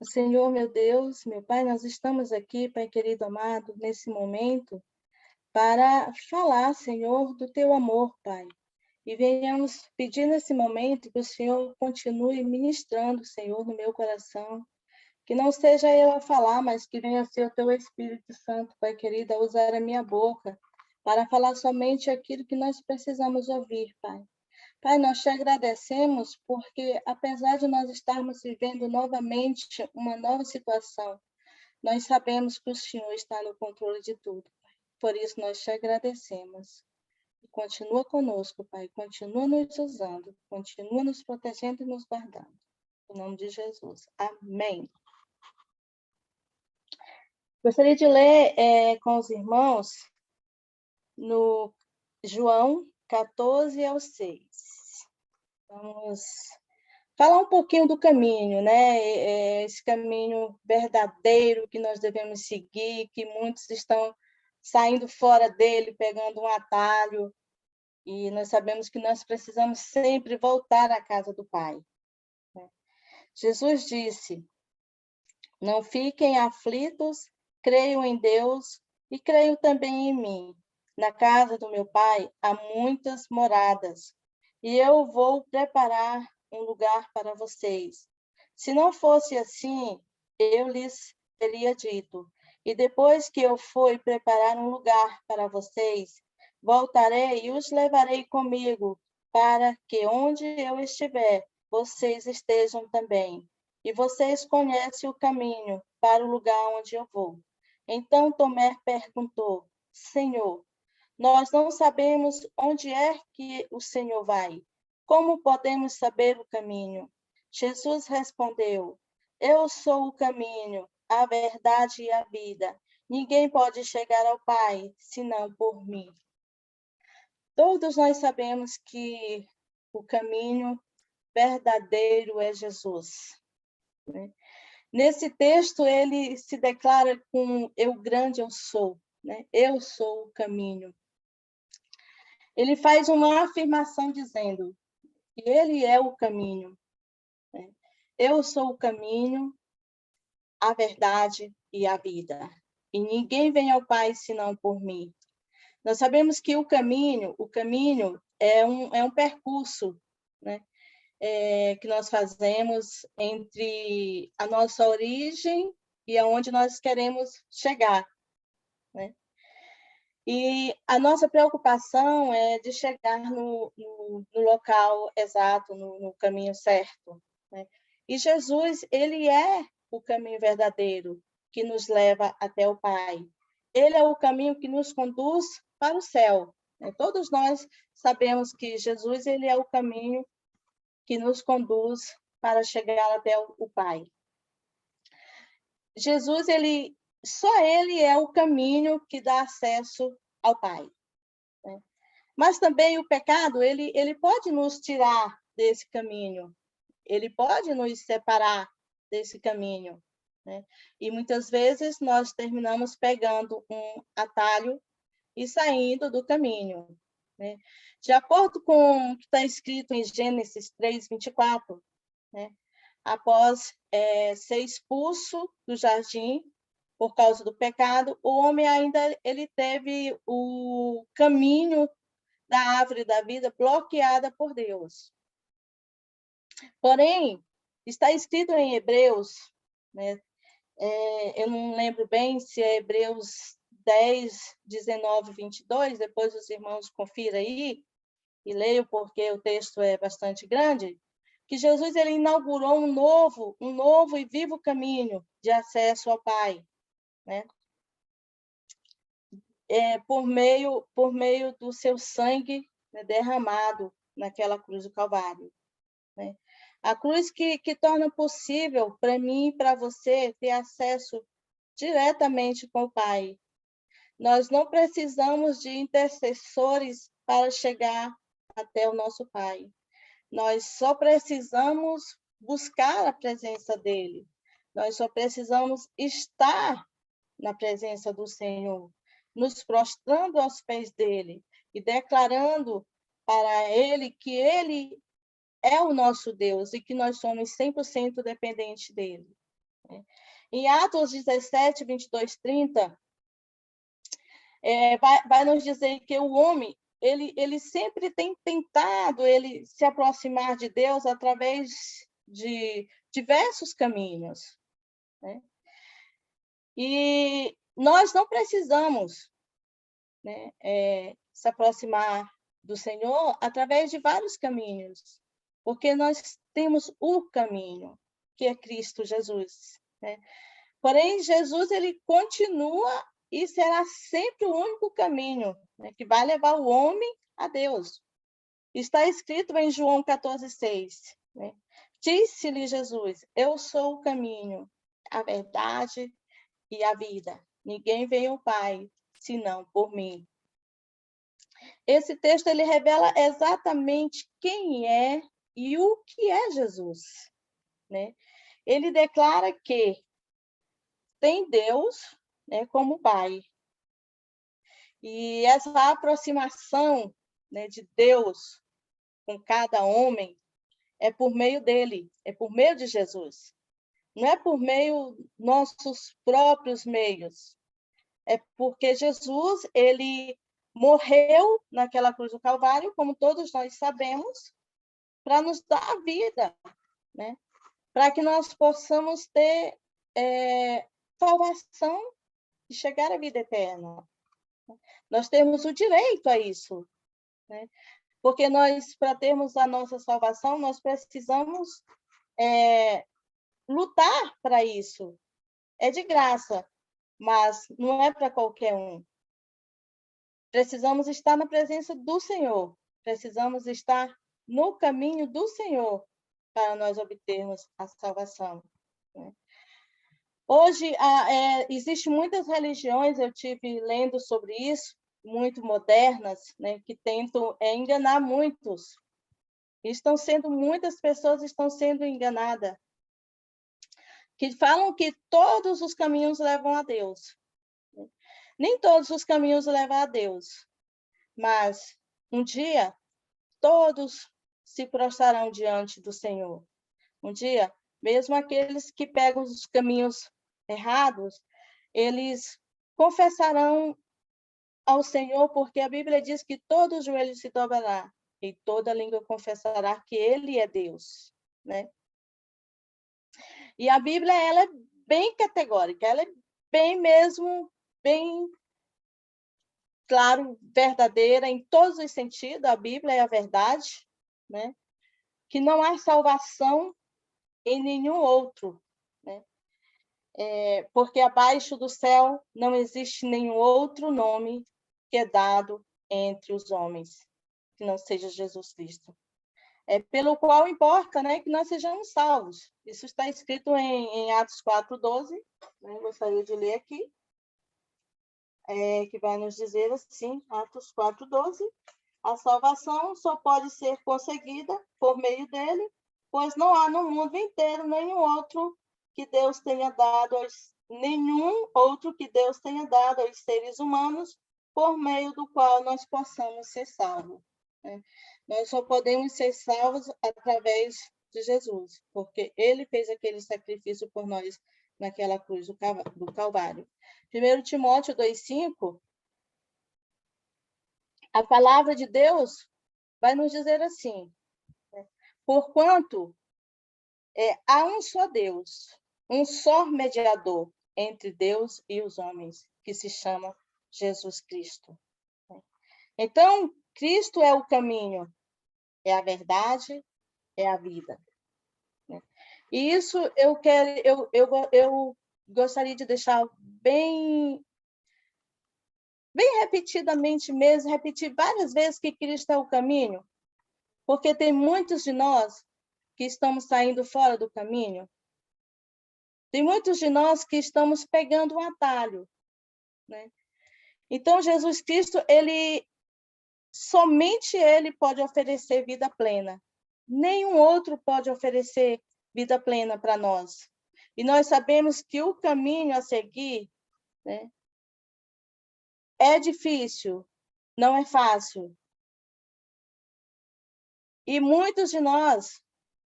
Senhor, meu Deus, meu Pai, nós estamos aqui, Pai querido amado, nesse momento, para falar, Senhor, do teu amor, Pai. E venhamos pedir nesse momento que o Senhor continue ministrando, Senhor, no meu coração. Que não seja eu a falar, mas que venha ser o teu Espírito Santo, Pai querido, a usar a minha boca para falar somente aquilo que nós precisamos ouvir, Pai. Pai, nós te agradecemos porque, apesar de nós estarmos vivendo novamente uma nova situação, nós sabemos que o Senhor está no controle de tudo, Pai. Por isso, nós te agradecemos. E continua conosco, Pai. Continua nos usando. Continua nos protegendo e nos guardando. Em nome de Jesus. Amém. Gostaria de ler com os irmãos no João 14 ao 6. Vamos falar um pouquinho do caminho, né? Esse caminho verdadeiro que nós devemos seguir, que muitos estão saindo fora dele, pegando um atalho, e nós sabemos que nós precisamos sempre voltar à casa do Pai. Jesus disse: não fiquem aflitos, creiam em Deus e creiam também em mim. Na casa do meu Pai há muitas moradas, e eu vou preparar um lugar para vocês. Se não fosse assim, eu lhes teria dito, e depois que eu for preparar um lugar para vocês, voltarei e os levarei comigo, para que onde eu estiver, vocês estejam também. E vocês conhecem o caminho para o lugar onde eu vou. Então Tomé perguntou: Senhor, nós não sabemos onde é que o Senhor vai. Como podemos saber o caminho? Jesus respondeu: eu sou o caminho, a verdade e a vida. Ninguém pode chegar ao Pai senão por mim. Todos nós sabemos que o caminho verdadeiro é Jesus, né? Nesse texto, ele se declara com eu grande eu sou, né? Eu sou o caminho. Ele faz uma afirmação dizendo que ele é o caminho, né? Eu sou o caminho, a verdade e a vida. E ninguém vem ao Pai senão por mim. Nós sabemos que o caminho é um percurso, né? Que nós fazemos entre a nossa origem e aonde nós queremos chegar, né? E a nossa preocupação é de chegar no local exato, no caminho certo, né? E Jesus, ele é o caminho verdadeiro que nos leva até o Pai. Ele é o caminho que nos conduz para o céu, né? Todos nós sabemos que Jesus, ele é o caminho que nos conduz para chegar até o Pai. Jesus, só ele é o caminho que dá acesso ao Pai, né? Mas também o pecado, ele pode nos tirar desse caminho, ele pode nos separar desse caminho, né? E muitas vezes nós terminamos pegando um atalho e saindo do caminho, né? De acordo com o que está escrito em Gênesis 3:24, né? Após ser expulso do jardim por causa do pecado, o homem ainda ele teve o caminho da árvore da vida bloqueada por Deus. Porém, está escrito em Hebreus, né? Eu não lembro bem se é Hebreus 10, 19, 22, depois os irmãos confiram aí e leiam, porque o texto é bastante grande, que Jesus ele inaugurou um novo e vivo caminho de acesso ao Pai, né? Por meio do seu sangue, né, derramado naquela cruz do Calvário, né? A cruz que torna possível para mim e para você ter acesso diretamente com o Pai. Nós não precisamos de intercessores para chegar até o nosso Pai. Nós só precisamos buscar a presença dele. Nós só precisamos estar na presença do Senhor, nos prostrando aos pés dele e declarando para ele que ele é o nosso Deus e que nós somos 100% dependentes dele. Em Atos 17, 22, 30, vai nos dizer que o homem, ele sempre tem tentado ele se aproximar de Deus através de diversos caminhos, né? E nós não precisamos, né, se aproximar do Senhor através de vários caminhos, porque nós temos o caminho, que é Cristo Jesus, né? Porém, Jesus, ele continua e será sempre o único caminho, né, que vai levar o homem a Deus. Está escrito em João 14:6, né? Disse-lhe Jesus: eu sou o caminho, a verdade e a vida. Ninguém vem ao Pai senão por mim. Esse texto ele revela exatamente quem é e o que é Jesus, né? Ele declara que tem Deus, né, como Pai. E essa aproximação, né, de Deus com cada homem é por meio dele, é por meio de Jesus. Não é por meio nossos próprios meios. É porque Jesus, ele morreu naquela cruz do Calvário, como todos nós sabemos, para nos dar a vida, né? Para que nós possamos ter salvação e chegar à vida eterna. Nós temos o direito a isso, né? Porque nós, para termos a nossa salvação, nós precisamos lutar para isso. É de graça, mas não é para qualquer um. Precisamos estar na presença do Senhor, precisamos estar no caminho do Senhor para nós obtermos a salvação, né? Hoje, existem muitas religiões, eu tive lendo sobre isso, muito modernas, né, que tentam enganar muitos. Muitas pessoas estão sendo enganadas, que falam que todos os caminhos levam a Deus. Nem todos os caminhos levam a Deus, mas um dia todos se prostrarão diante do Senhor. Um dia, mesmo aqueles que pegam os caminhos errados, eles confessarão ao Senhor, porque a Bíblia diz que todo joelho se dobrará e toda língua confessará que Ele é Deus, né? E a Bíblia, ela é bem categórica, ela é bem, claro, verdadeira em todos os sentidos. A Bíblia é a verdade, né? Que não há salvação em nenhum outro, né? Porque abaixo do céu não existe nenhum outro nome que é dado entre os homens, que não seja Jesus Cristo. Pelo qual importa, né, que nós sejamos salvos. Isso está escrito em Atos 4:12, né? Gostaria de ler aqui, que vai nos dizer assim, Atos 4:12, a salvação só pode ser conseguida por meio dele, pois não há no mundo inteiro nenhum outro que Deus tenha dado aos seres humanos por meio do qual nós possamos ser salvos, né? Nós só podemos ser salvos através de Jesus, porque ele fez aquele sacrifício por nós naquela cruz do Calvário. 1 Timóteo 2:5, a palavra de Deus vai nos dizer assim, né? Porquanto há um só Deus, um só mediador entre Deus e os homens, que se chama Jesus Cristo. Então, Cristo é o caminho, é a verdade, é a vida, né? E isso eu gostaria de deixar bem repetidamente mesmo, repetir várias vezes que Cristo é o caminho, porque tem muitos de nós que estamos saindo fora do caminho. Tem muitos de nós que estamos pegando um atalho, né? Então, Jesus Cristo, somente Ele pode oferecer vida plena. Nenhum outro pode oferecer vida plena para nós. E nós sabemos que o caminho a seguir, né, é difícil, não é fácil. E muitos de nós,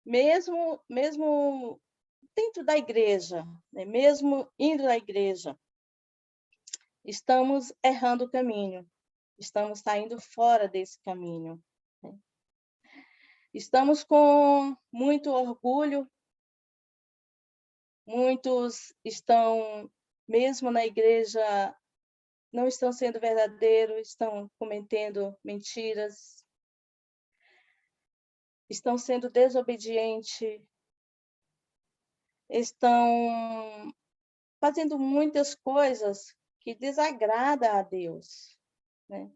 mesmo dentro da igreja, né? Mesmo indo à igreja, estamos errando o caminho, estamos saindo fora desse caminho, né? Estamos com muito orgulho, muitos estão, mesmo na igreja, não estão sendo verdadeiros, estão cometendo mentiras, estão sendo desobedientes, estão fazendo muitas coisas que desagradam a Deus, né?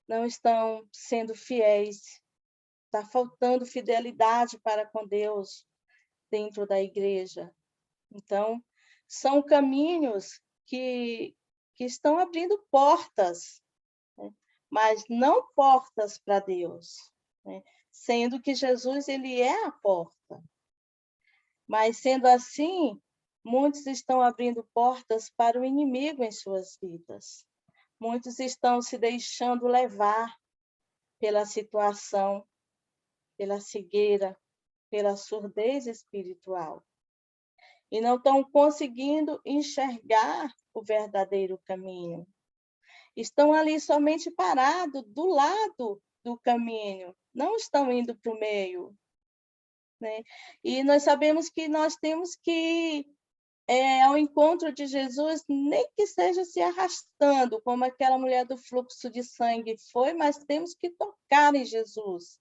Não estão sendo fiéis, está faltando fidelidade para com Deus dentro da igreja. Então, são caminhos que estão abrindo portas, né? Mas não portas para Deus, né? Sendo que Jesus ele é a porta. Mas, sendo assim, muitos estão abrindo portas para o inimigo em suas vidas. Muitos estão se deixando levar pela situação, pela cegueira, pela surdez espiritual. E não estão conseguindo enxergar o verdadeiro caminho. Estão ali somente parados do lado do caminho, não estão indo para o meio, né? E nós sabemos que nós temos que ao encontro de Jesus, nem que seja se arrastando, como aquela mulher do fluxo de sangue foi, mas temos que tocar em Jesus.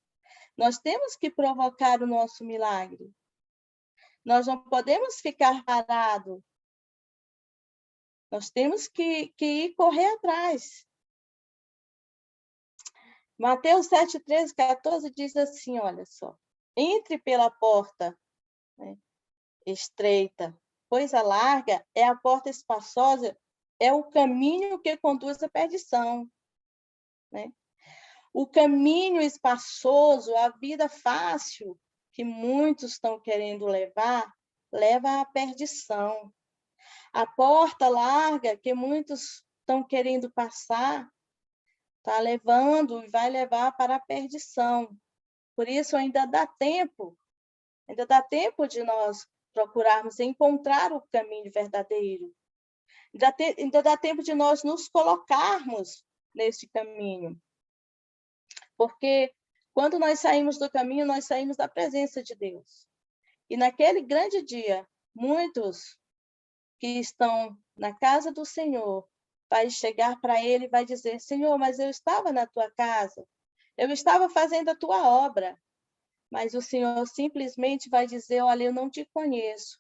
Nós temos que provocar o nosso milagre. Nós não podemos ficar parados. Nós temos que ir correr atrás. Mateus 7, 13, 14 diz assim, olha só. Entre pela porta, né, estreita, pois a larga é a porta espaçosa, é o caminho que conduz à perdição, né? O caminho espaçoso, a vida fácil que muitos estão querendo levar, leva à perdição. A porta larga que muitos estão querendo passar, está levando e vai levar para a perdição. Por isso ainda dá tempo de nós procurarmos encontrar o caminho verdadeiro. Ainda dá tempo de nós nos colocarmos nesse caminho. Porque quando nós saímos do caminho, nós saímos da presença de Deus. E naquele grande dia, muitos que estão na casa do Senhor vai chegar para ele e vai dizer, Senhor, mas eu estava na tua casa, eu estava fazendo a tua obra. Mas o Senhor simplesmente vai dizer, olha, eu não te conheço.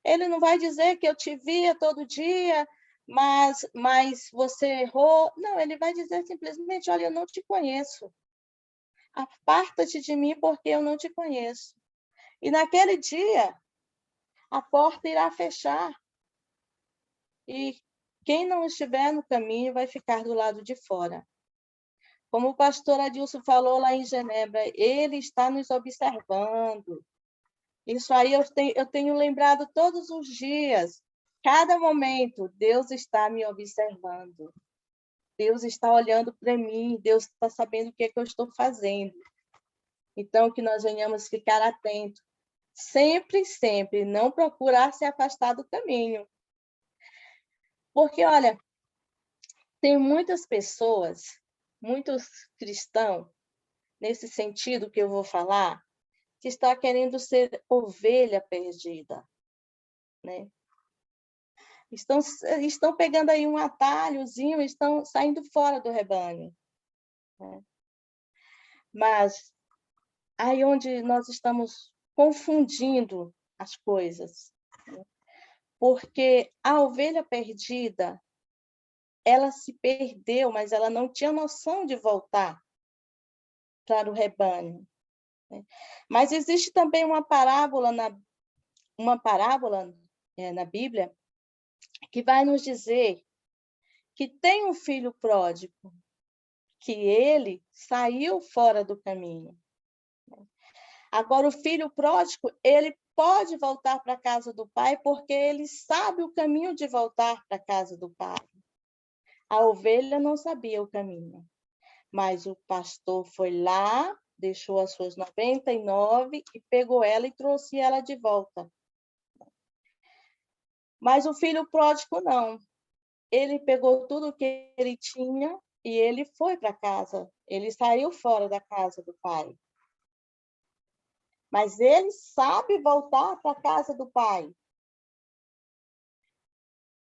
Ele não vai dizer que eu te via todo dia, mas você errou. Não, ele vai dizer simplesmente, olha, eu não te conheço. Aparta-te de mim, porque eu não te conheço. E naquele dia, a porta irá fechar. E quem não estiver no caminho vai ficar do lado de fora. Como o pastor Adilson falou lá em Genebra, ele está nos observando. Isso aí eu tenho lembrado todos os dias. Cada momento, Deus está me observando. Deus está olhando para mim, Deus está sabendo o que é que eu estou fazendo. Então, que nós venhamos ficar atentos. Sempre, sempre, não procurar se afastar do caminho. Porque, olha, tem muitas pessoas, muitos cristãos, nesse sentido que eu vou falar, que está querendo ser ovelha perdida, né? Estão pegando aí um atalhozinho, estão saindo fora do rebanho, né? Mas aí onde nós estamos confundindo as coisas, né? Porque a ovelha perdida, ela se perdeu, mas ela não tinha noção de voltar para o rebanho, né? Mas existe também uma parábola na Bíblia que vai nos dizer que tem um filho pródigo, que ele saiu fora do caminho. Agora, o filho pródigo, ele pode voltar para a casa do pai porque ele sabe o caminho de voltar para a casa do pai. A ovelha não sabia o caminho, mas o pastor foi lá, deixou as suas 99 e pegou ela e trouxe ela de volta. Mas o filho pródigo não. Ele pegou tudo que ele tinha e ele foi para casa. Ele saiu fora da casa do pai. Mas ele sabe voltar para a casa do pai.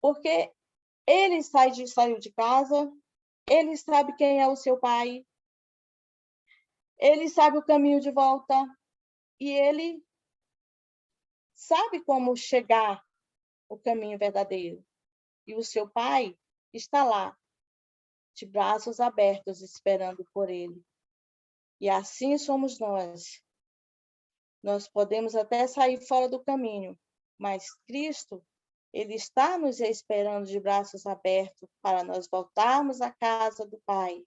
Porque ele saiu de casa, ele sabe quem é o seu pai, ele sabe o caminho de volta e ele sabe como chegar o caminho verdadeiro. E o seu pai está lá, de braços abertos, esperando por ele. E assim somos nós. Nós podemos até sair fora do caminho, mas Cristo, ele está nos esperando de braços abertos para nós voltarmos à casa do Pai.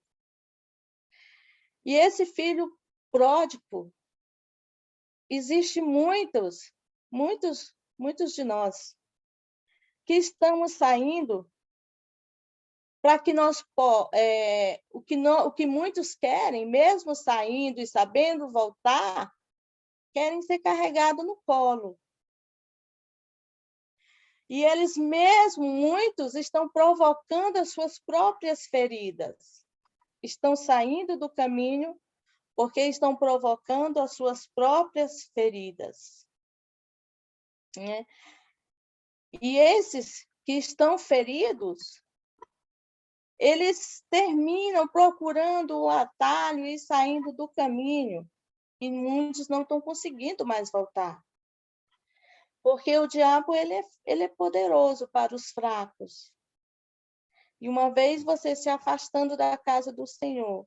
E esse filho pródigo, existe muitos de nós que estamos saindo para que nós o que muitos querem, mesmo saindo e sabendo voltar, querem ser carregados no colo. E eles mesmo, muitos, estão provocando as suas próprias feridas. Estão saindo do caminho porque estão provocando as suas próprias feridas. Né? E esses que estão feridos, eles terminam procurando o atalho e saindo do caminho. E muitos não estão conseguindo mais voltar. Porque o diabo ele é poderoso para os fracos. E uma vez você se afastando da casa do Senhor,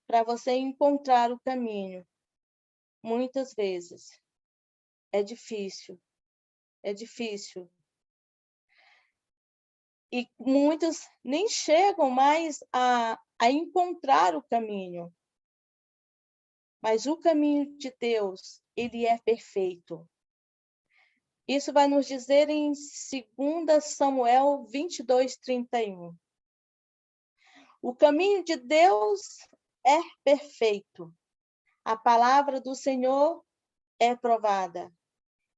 para você encontrar o caminho, muitas vezes é difícil. É difícil. E muitos nem chegam mais a encontrar o caminho. Mas o caminho de Deus, ele é perfeito. Isso vai nos dizer em 2 Samuel 22:31. O caminho de Deus é perfeito. A palavra do Senhor é provada.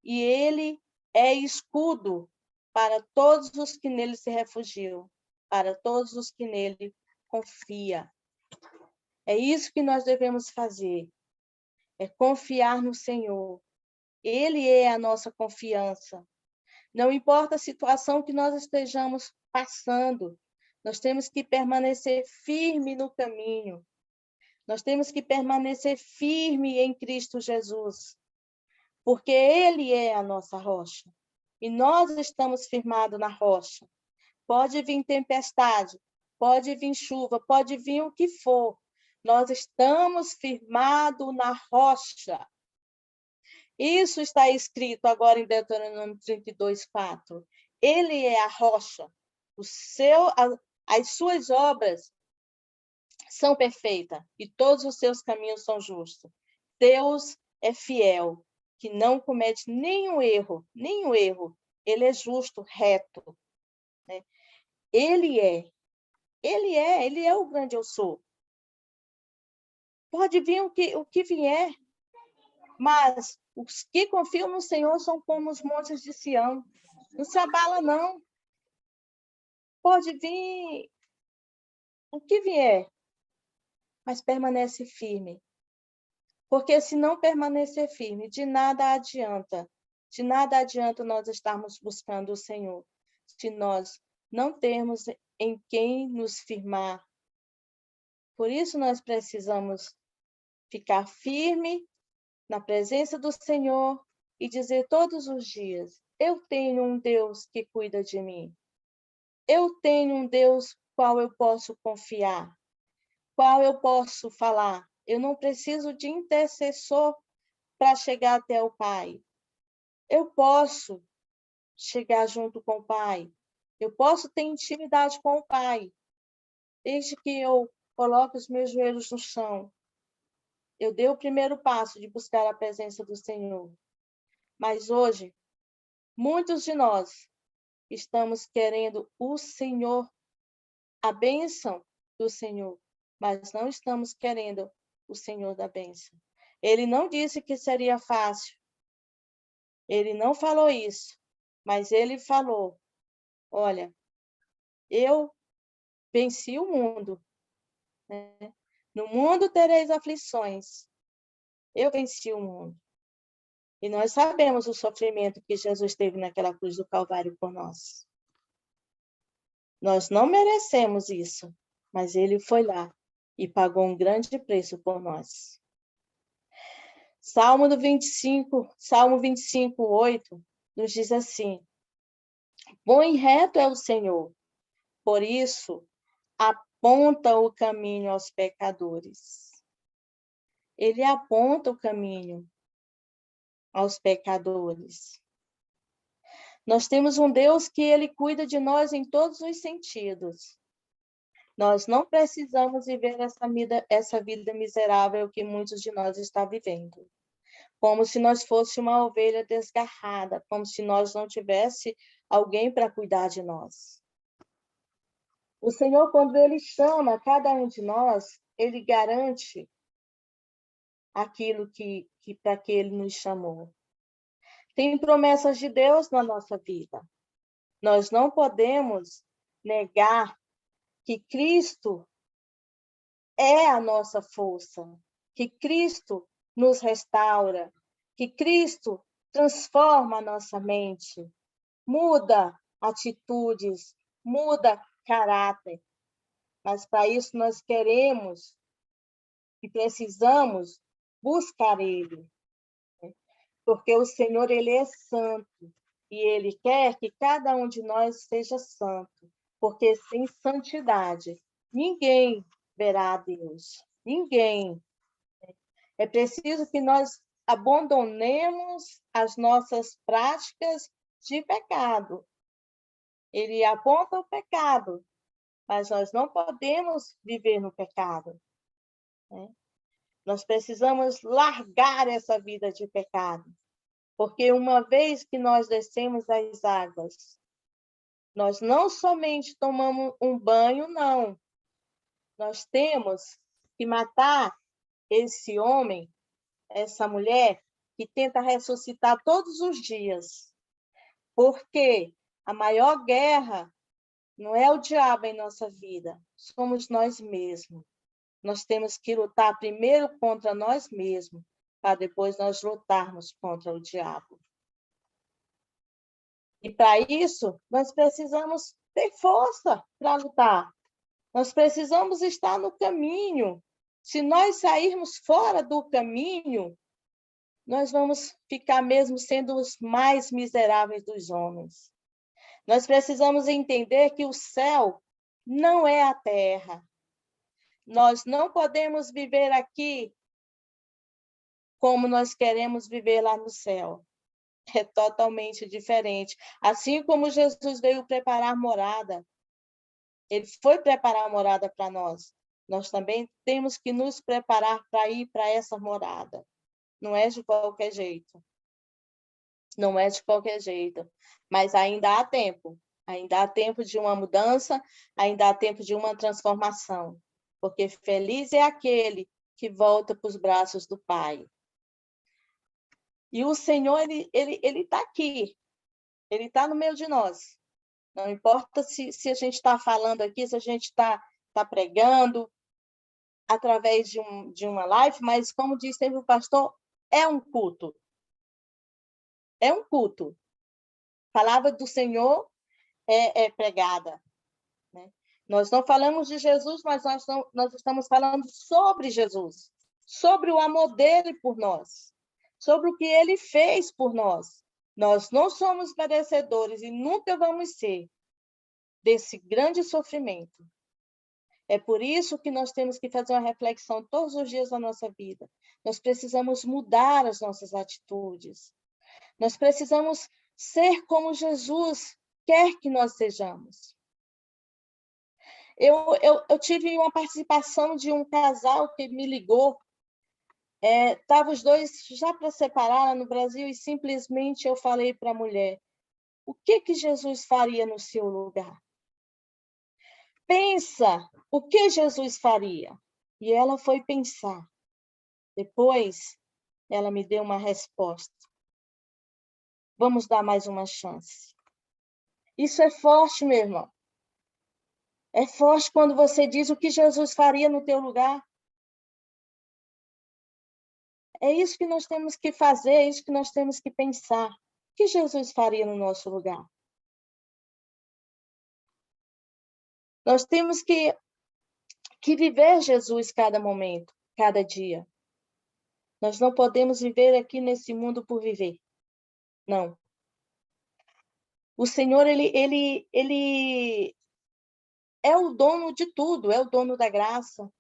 E ele é escudo para todos os que nele se refugiam, para todos os que nele confiam. É isso que nós devemos fazer. É confiar no Senhor. Ele é a nossa confiança. Não importa a situação que nós estejamos passando, nós temos que permanecer firme no caminho. Nós temos que permanecer firme em Cristo Jesus, porque Ele é a nossa rocha. E nós estamos firmados na rocha. Pode vir tempestade, pode vir chuva, pode vir o que for. Nós estamos firmados na rocha. Isso está escrito agora em Deuteronômio 32:4. Ele é a rocha. As suas obras são perfeitas e todos os seus caminhos são justos. Deus é fiel, que não comete nenhum erro. Ele é justo, reto. Né? Ele é o grande eu sou. Pode vir o que vier, mas os que confiam no Senhor são como os montes de Sião. Não se abala, não. Pode vir o que vier, mas permanece firme. Porque se não permanecer firme, de nada adianta. De nada adianta nós estarmos buscando o Senhor, se nós não termos em quem nos firmar. Por isso nós precisamos ficar firme na presença do Senhor e dizer todos os dias: eu tenho um Deus que cuida de mim. Eu tenho um Deus qual eu posso confiar, qual eu posso falar. Eu não preciso de intercessor para chegar até o Pai. Eu posso chegar junto com o Pai. Eu posso ter intimidade com o Pai. Desde que eu coloque os meus joelhos no chão. Eu dei o primeiro passo de buscar a presença do Senhor. Mas hoje, muitos de nós estamos querendo o Senhor, a bênção do Senhor, mas não estamos querendo o Senhor da bênção. Ele não disse que seria fácil. Ele não falou isso. Mas ele falou, olha, eu venci o mundo, né? No mundo tereis aflições. Eu venci o mundo. E nós sabemos o sofrimento que Jesus teve naquela cruz do Calvário por nós. Nós não merecemos isso, mas ele foi lá e pagou um grande preço por nós. Salmo 25, 8, nos diz assim: bom e reto é o Senhor, por isso aponta o caminho aos pecadores. Ele aponta o caminho aos pecadores. Nós temos um Deus que ele cuida de nós em todos os sentidos. Nós não precisamos viver essa vida miserável que muitos de nós estão vivendo. Como se nós fosse uma ovelha desgarrada, como se nós não tivesse alguém para cuidar de nós. O Senhor, quando ele chama cada um de nós, ele garante aquilo que para que ele nos chamou. Tem promessas de Deus na nossa vida. Nós não podemos negar que Cristo é a nossa força, que Cristo nos restaura, que Cristo transforma a nossa mente, muda atitudes, muda caráter. Mas para isso nós queremos e precisamos buscar Ele, né? Porque o Senhor, Ele é santo e Ele quer que cada um de nós seja santo, porque sem santidade ninguém verá a Deus, ninguém. É preciso que nós abandonemos as nossas práticas de pecado. Ele aponta o pecado, mas nós não podemos viver no pecado, né? Nós precisamos largar essa vida de pecado, porque uma vez que nós descemos as águas, nós não somente tomamos um banho, não. Nós temos que matar esse homem, essa mulher, que tenta ressuscitar todos os dias. Porque a maior guerra não é o diabo em nossa vida, somos nós mesmos. Nós temos que lutar primeiro contra nós mesmos, para depois nós lutarmos contra o diabo. E para isso, nós precisamos ter força para lutar. Nós precisamos estar no caminho. Se nós sairmos fora do caminho, nós vamos ficar mesmo sendo os mais miseráveis dos homens. Nós precisamos entender que o céu não é a terra. Nós não podemos viver aqui como nós queremos viver lá no céu. É totalmente diferente. Assim como Jesus veio preparar morada, ele foi preparar morada para nós. Nós também temos que nos preparar para ir para essa morada. Não é de qualquer jeito. Não é de qualquer jeito. Mas ainda há tempo. Ainda há tempo de uma mudança, ainda há tempo de uma transformação. Porque feliz é aquele que volta para os braços do Pai. E o Senhor, ele está aqui. Ele está no meio de nós. Não importa se a gente está falando aqui, se a gente está pregando através de uma live, mas, como disse sempre o pastor, é um culto. É um culto. A palavra do Senhor é pregada, né? Nós não falamos de Jesus, mas nós estamos falando sobre Jesus, sobre o amor dele por nós, sobre o que ele fez por nós. Nós não somos merecedores e nunca vamos ser desse grande sofrimento. É por isso que nós temos que fazer uma reflexão todos os dias da nossa vida. Nós precisamos mudar as nossas atitudes. Nós precisamos ser como Jesus quer que nós sejamos. Eu tive uma participação de um casal que me ligou. Estavam os dois já para separar no Brasil e simplesmente eu falei para a mulher: o que Jesus faria no seu lugar? Pensa, o que Jesus faria? E ela foi pensar. Depois, ela me deu uma resposta. Vamos dar mais uma chance. Isso é forte, meu irmão. É forte quando você diz o que Jesus faria no teu lugar. É isso que nós temos que fazer, é isso que nós temos que pensar. O que Jesus faria no nosso lugar? Nós temos que viver Jesus cada momento, cada dia. Nós não podemos viver aqui nesse mundo por viver. Não. O Senhor, ele é o dono de tudo, é o dono da graça.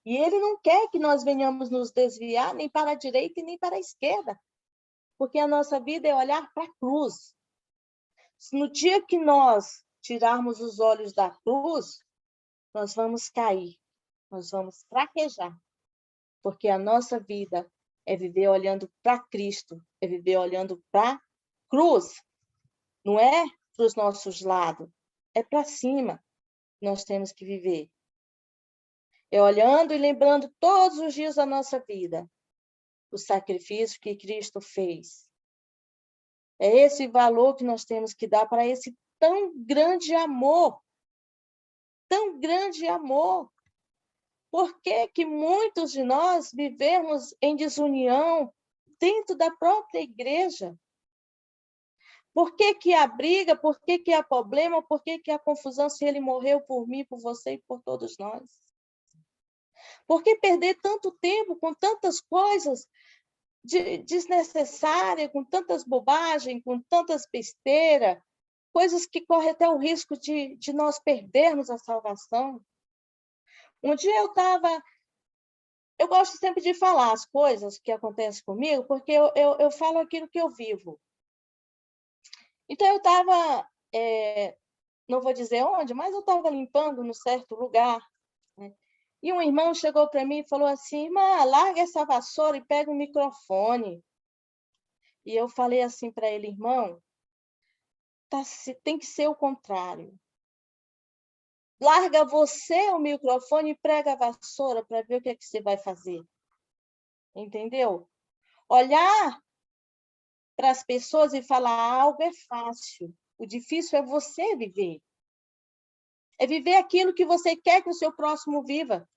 E ele não quer que nós venhamos nos desviar nem para a direita e nem para a esquerda, porque a nossa vida é olhar para a cruz. No dia que nós tirarmos os olhos da cruz, nós vamos cair, nós vamos fraquejar, porque a nossa vida é viver olhando para Cristo, é viver olhando para a cruz, não é para os nossos lados, é para cima que nós temos que viver. É olhando e lembrando todos os dias da nossa vida o sacrifício que Cristo fez. É esse valor que nós temos que dar para esse tão grande amor. Tão grande amor. Por que que muitos de nós vivemos em desunião dentro da própria igreja? Por que que há briga? Por que que há problema? Por que que há confusão se ele morreu por mim, por você e por todos nós? Por que perder tanto tempo com tantas coisas desnecessárias, com tantas bobagens, com tantas besteiras, coisas que correm até o risco de nós perdermos a salvação? Um dia eu gosto sempre de falar as coisas que acontecem comigo, porque eu falo aquilo que eu vivo. Então, eu estava, não vou dizer onde, mas eu estava limpando num certo lugar, né? E um irmão chegou para mim e falou assim: irmã, larga essa vassoura e pega o microfone. E eu falei assim para ele: irmão, tem que ser o contrário. Larga você o microfone e prega a vassoura para ver o que é que você vai fazer. Entendeu? Olhar para as pessoas e falar algo é fácil. O difícil é você viver. É viver aquilo que você quer que o seu próximo viva.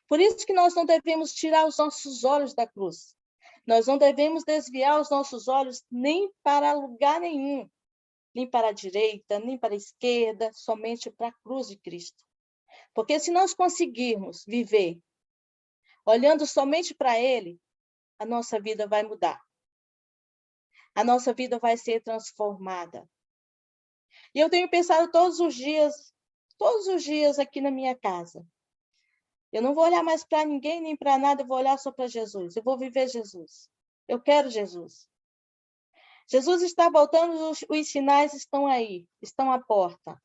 Por isso que nós não devemos tirar os nossos olhos da cruz. Nós não devemos desviar os nossos olhos nem para lugar nenhum, nem para a direita, nem para a esquerda, somente para a cruz de Cristo. Porque se nós conseguirmos viver olhando somente para Ele, a nossa vida vai mudar. A nossa vida vai ser transformada. E eu tenho pensado todos os dias aqui na minha casa. Eu não vou olhar mais para ninguém nem para nada, eu vou olhar só para Jesus. Eu vou viver Jesus. Eu quero Jesus. Jesus está voltando, os sinais estão aí, estão à porta.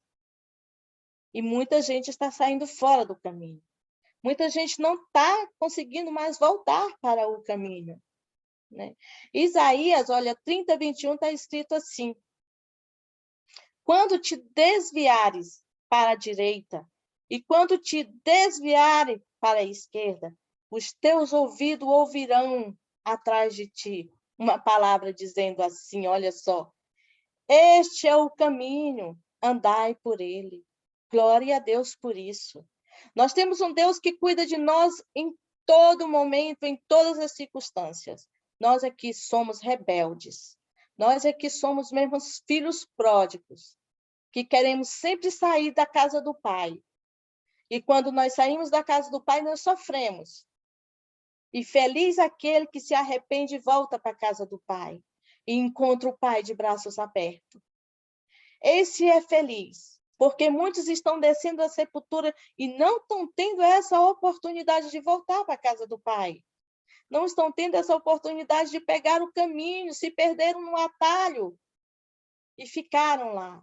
E muita gente está saindo fora do caminho. Muita gente não está conseguindo mais voltar para o caminho, né? Isaías, olha, 30:21 está escrito assim: quando te desviares para a direita e quando te desviares para a esquerda, os teus ouvidos ouvirão atrás de ti uma palavra dizendo assim, olha só: este é o caminho, andai por ele. Glória a Deus por isso. Nós temos um Deus que cuida de nós em todo momento, em todas as circunstâncias. Nós aqui somos rebeldes. Nós aqui somos mesmo filhos pródigos, que queremos sempre sair da casa do Pai. E quando nós saímos da casa do Pai, nós sofremos. E feliz aquele que se arrepende e volta para a casa do Pai e encontra o Pai de braços abertos. Esse é feliz, porque muitos estão descendo a sepultura e não estão tendo essa oportunidade de voltar para a casa do Pai. Não estão tendo essa oportunidade de pegar o caminho, se perderam no atalho e ficaram lá.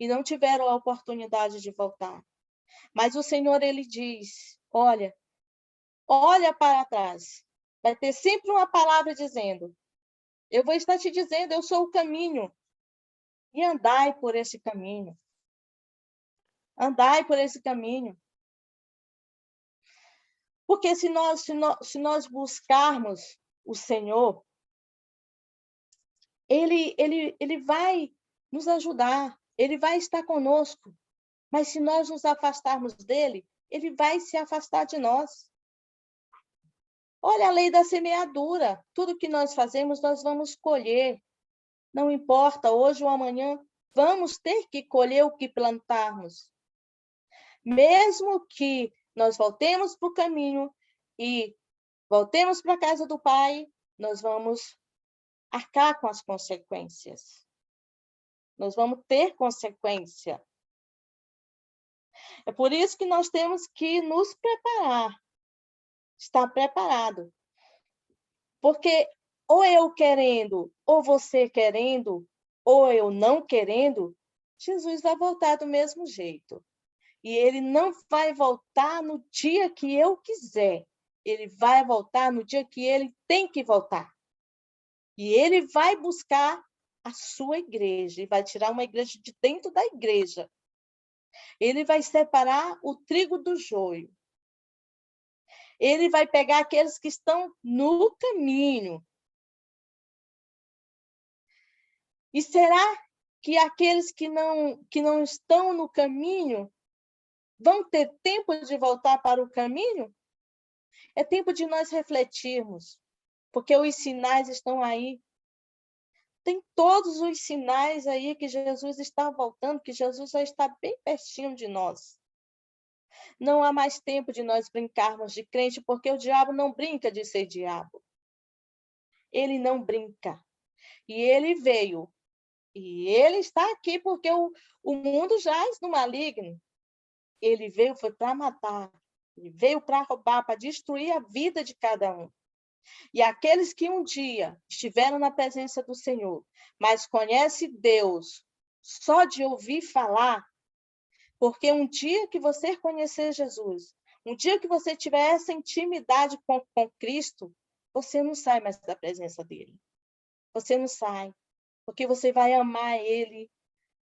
E não tiveram a oportunidade de voltar. Mas o Senhor, ele diz: olha para trás. Vai ter sempre uma palavra dizendo: eu vou estar te dizendo, eu sou o caminho. E andai por esse caminho. Andai por esse caminho. Porque se nós buscarmos o Senhor, Ele vai nos ajudar, ele vai estar conosco. Mas se nós nos afastarmos dele, ele vai se afastar de nós. Olha a lei da semeadura. Tudo que nós fazemos, nós vamos colher. Não importa, hoje ou amanhã, vamos ter que colher o que plantarmos. Mesmo que nós voltemos para o caminho e voltemos para a casa do Pai, nós vamos arcar com as consequências. Nós vamos ter consequência. É por isso que nós temos que nos preparar, estar preparado. Porque ou eu querendo, ou você querendo, ou eu não querendo, Jesus vai voltar do mesmo jeito. E ele não vai voltar no dia que eu quiser. Ele vai voltar no dia que ele tem que voltar. E ele vai buscar a sua igreja. E vai tirar uma igreja de dentro da igreja. Ele vai separar o trigo do joio. Ele vai pegar aqueles que estão no caminho. E será que aqueles que não estão no caminho vão ter tempo de voltar para o caminho? É tempo de nós refletirmos, porque os sinais estão aí. Tem todos os sinais aí que Jesus está voltando, que Jesus já está bem pertinho de nós. Não há mais tempo de nós brincarmos de crente, porque o diabo não brinca de ser diabo. Ele não brinca. E ele veio. E ele está aqui porque o mundo jaz no maligno. Ele veio foi para matar. Ele veio para roubar, para destruir a vida de cada um. E aqueles que um dia estiveram na presença do Senhor, mas conhecem Deus só de ouvir falar, porque um dia que você conhecer Jesus, um dia que você tiver essa intimidade com Cristo, você não sai mais da presença dele. Você não sai, porque você vai amar ele,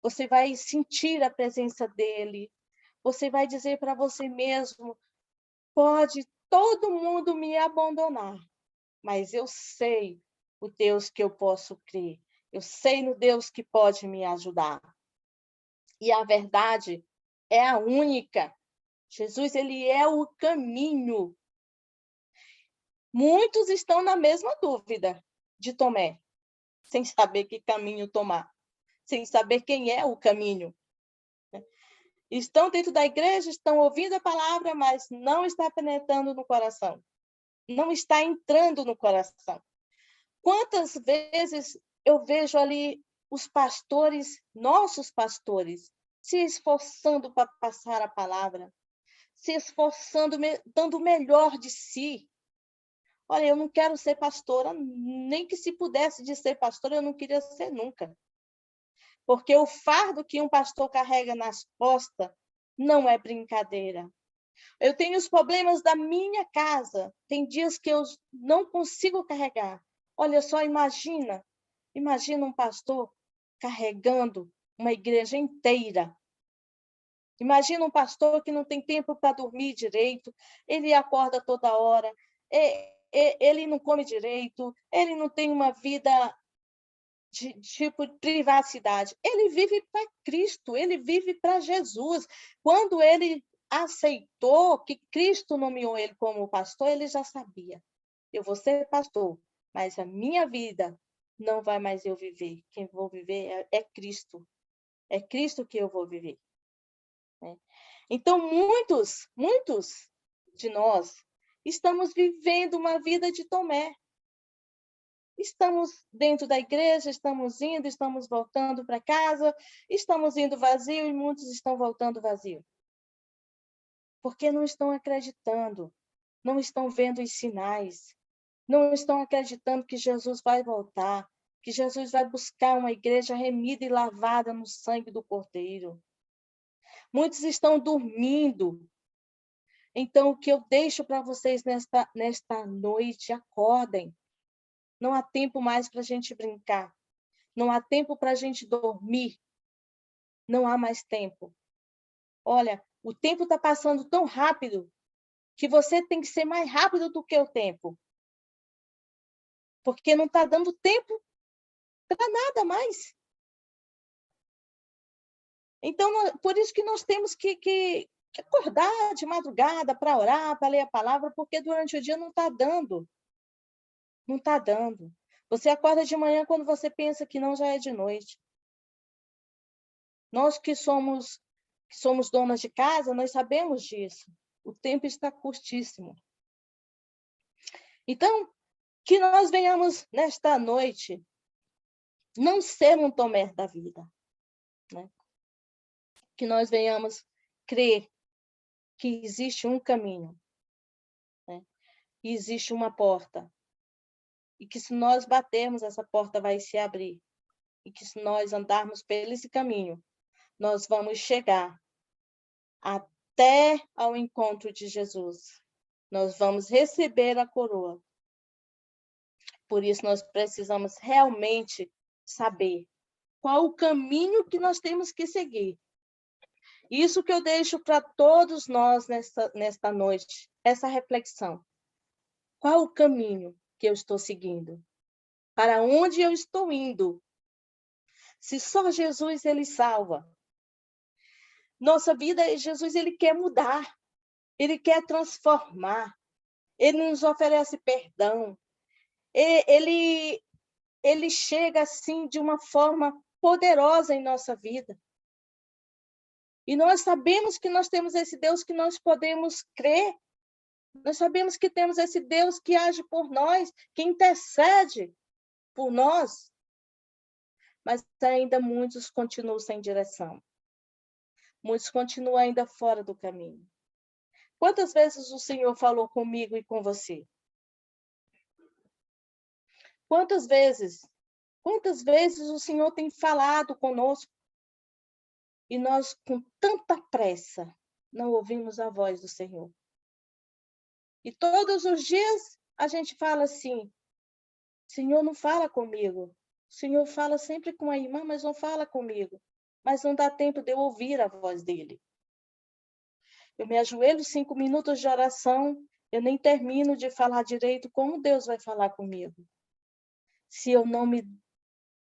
você vai sentir a presença dele, você vai dizer para você mesmo, pode todo mundo me abandonar, mas eu sei o Deus que eu posso crer. Eu sei no Deus que pode me ajudar. E a verdade é a única. Jesus, ele é o caminho. Muitos estão na mesma dúvida de Tomé, sem saber que caminho tomar, sem saber quem é o caminho. Estão dentro da igreja, estão ouvindo a palavra, mas não está penetrando no coração. Não está entrando no coração. Quantas vezes eu vejo ali os pastores, nossos pastores, se esforçando para passar a palavra, se esforçando, dando o melhor de si. Olha, eu não quero ser pastora, nem que se pudesse de ser pastora, eu não queria ser nunca. Porque o fardo que um pastor carrega nas costas não é brincadeira. Eu tenho os problemas da minha casa. Tem dias que eu não consigo carregar. Olha só, imagina um pastor carregando uma igreja inteira. Imagina um pastor que não tem tempo para dormir direito, ele acorda toda hora, ele não come direito, ele não tem uma vida de tipo de privacidade. Ele vive para Cristo, ele vive para Jesus. Quando ele aceitou que Cristo nomeou ele como pastor, ele já sabia. Eu vou ser pastor, mas a minha vida não vai mais eu viver. Quem vou viver é Cristo. É Cristo que eu vou viver. Né? Então, muitos de nós estamos vivendo uma vida de Tomé. Estamos dentro da igreja, estamos indo, estamos voltando para casa, estamos indo vazio e muitos estão voltando vazio. Porque não estão acreditando, não estão vendo os sinais, não estão acreditando que Jesus vai voltar, que Jesus vai buscar uma igreja remida e lavada no sangue do Cordeiro. Muitos estão dormindo. Então, o que eu deixo para vocês nesta noite, acordem. Não há tempo mais para a gente brincar. Não há tempo para a gente dormir. Não há mais tempo. Olha, o tempo está passando tão rápido que você tem que ser mais rápido do que o tempo. Porque não está dando tempo para nada mais. Então, por isso que nós temos que acordar de madrugada para orar, para ler a palavra, porque durante o dia não está dando. Não está dando. Você acorda de manhã quando você pensa que não, já é de noite. Nós que somos donas de casa, nós sabemos disso. O tempo está curtíssimo. Então, que nós venhamos nesta noite não ser um Tomé da vida, né? Que nós venhamos crer que existe um caminho, né? E existe uma porta. E que se nós batermos, essa porta vai se abrir. E que se nós andarmos por esse caminho, nós vamos chegar até ao encontro de Jesus. Nós vamos receber a coroa. Por isso, nós precisamos realmente saber qual o caminho que nós temos que seguir. Isso que eu deixo para todos nós nesta noite, essa reflexão. Qual o caminho que eu estou seguindo? Para onde eu estou indo? Se só Jesus, ele salva. Nossa vida, Jesus, ele quer mudar. Ele quer transformar. Ele nos oferece perdão. Ele chega assim de uma forma poderosa em nossa vida. E nós sabemos que nós temos esse Deus que nós podemos crer. Nós sabemos que temos esse Deus que age por nós, que intercede por nós. Mas ainda muitos continuam sem direção. Muitos continuam ainda fora do caminho. Quantas vezes o Senhor falou comigo e com você? Quantas vezes o Senhor tem falado conosco e nós, com tanta pressa, não ouvimos a voz do Senhor? E todos os dias a gente fala assim, Senhor, não fala comigo. O Senhor fala sempre com a irmã, mas não fala comigo. Mas não dá tempo de eu ouvir a voz dele. Eu me ajoelho 5 minutos de oração, eu nem termino de falar direito como Deus vai falar comigo. Se eu não me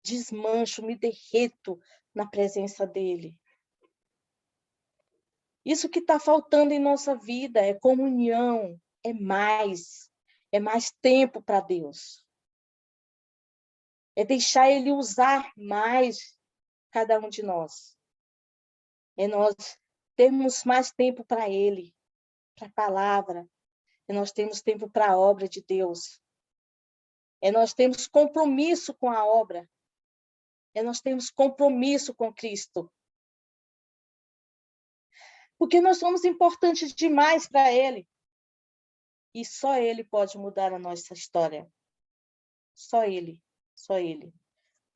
desmancho, me derreto na presença dele. Isso que está faltando em nossa vida é comunhão, é mais tempo para Deus. É deixar ele usar mais cada um de nós. É nós termos mais tempo para ele, para a palavra. É nós temos tempo para a obra de Deus. É nós temos compromisso com a obra. É nós temos compromisso com Cristo. Porque nós somos importantes demais para ele. E só ele pode mudar a nossa história. Só ele. Só ele.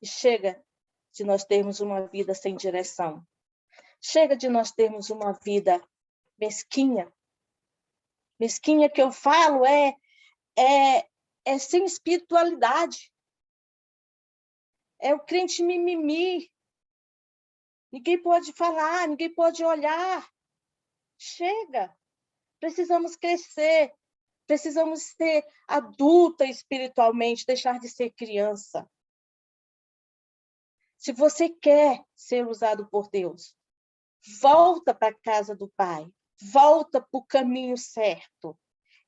E chega de nós termos uma vida sem direção. Chega de nós termos uma vida mesquinha. Mesquinha que eu falo é sem espiritualidade. É o crente mimimi. Ninguém pode falar, ninguém pode olhar. Chega. Precisamos crescer. Precisamos ser adulta espiritualmente, deixar de ser criança. Se você quer ser usado por Deus, volta para a casa do Pai. Volta para o caminho certo.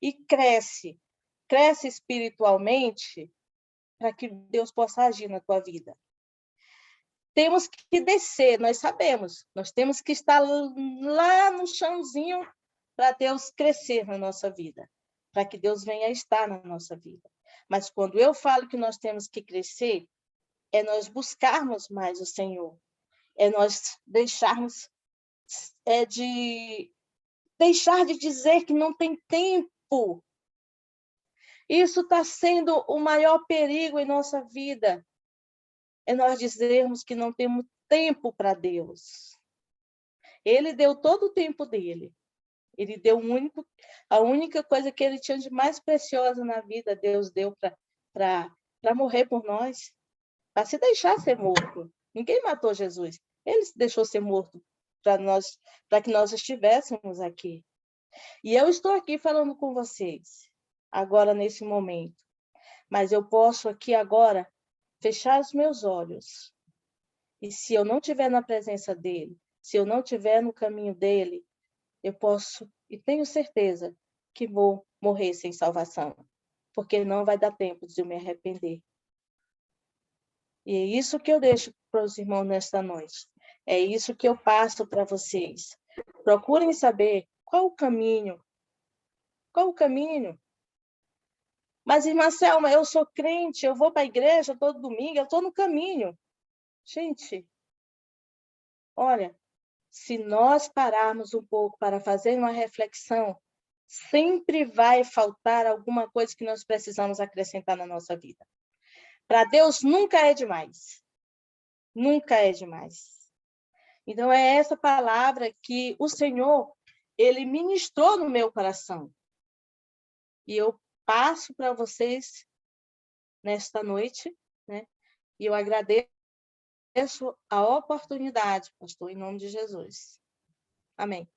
E cresce. Cresce espiritualmente para que Deus possa agir na tua vida. Temos que descer, nós sabemos. Nós temos que estar lá no chãozinho para Deus crescer na nossa vida. Para que Deus venha estar na nossa vida. Mas quando eu falo que nós temos que crescer, é nós buscarmos mais o Senhor. É nós deixar de dizer que não tem tempo. Isso está sendo o maior perigo em nossa vida. É nós dizermos que não temos tempo para Deus. Ele deu todo o tempo dele. Ele deu a única coisa que ele tinha de mais preciosa na vida, Deus deu para morrer por nós, para se deixar ser morto. Ninguém matou Jesus. Ele se deixou ser morto para que nós estivéssemos aqui. E eu estou aqui falando com vocês, agora nesse momento. Mas eu posso aqui agora fechar os meus olhos, e se eu não estiver na presença dele, se eu não estiver no caminho dele, eu posso, e tenho certeza, que vou morrer sem salvação, porque não vai dar tempo de eu me arrepender. E é isso que eu deixo para os irmãos nesta noite. É isso que eu passo para vocês. Procurem saber qual o caminho. Qual o caminho? Mas, irmã Selma, eu sou crente, eu vou para a igreja todo domingo, eu estou no caminho. Gente, olha, se nós pararmos um pouco para fazer uma reflexão, sempre vai faltar alguma coisa que nós precisamos acrescentar na nossa vida. Para Deus nunca é demais. Nunca é demais. Então, é essa palavra que o Senhor, ele ministrou no meu coração. E eu passo para vocês nesta noite, né? E eu agradeço a oportunidade, pastor, em nome de Jesus. Amém.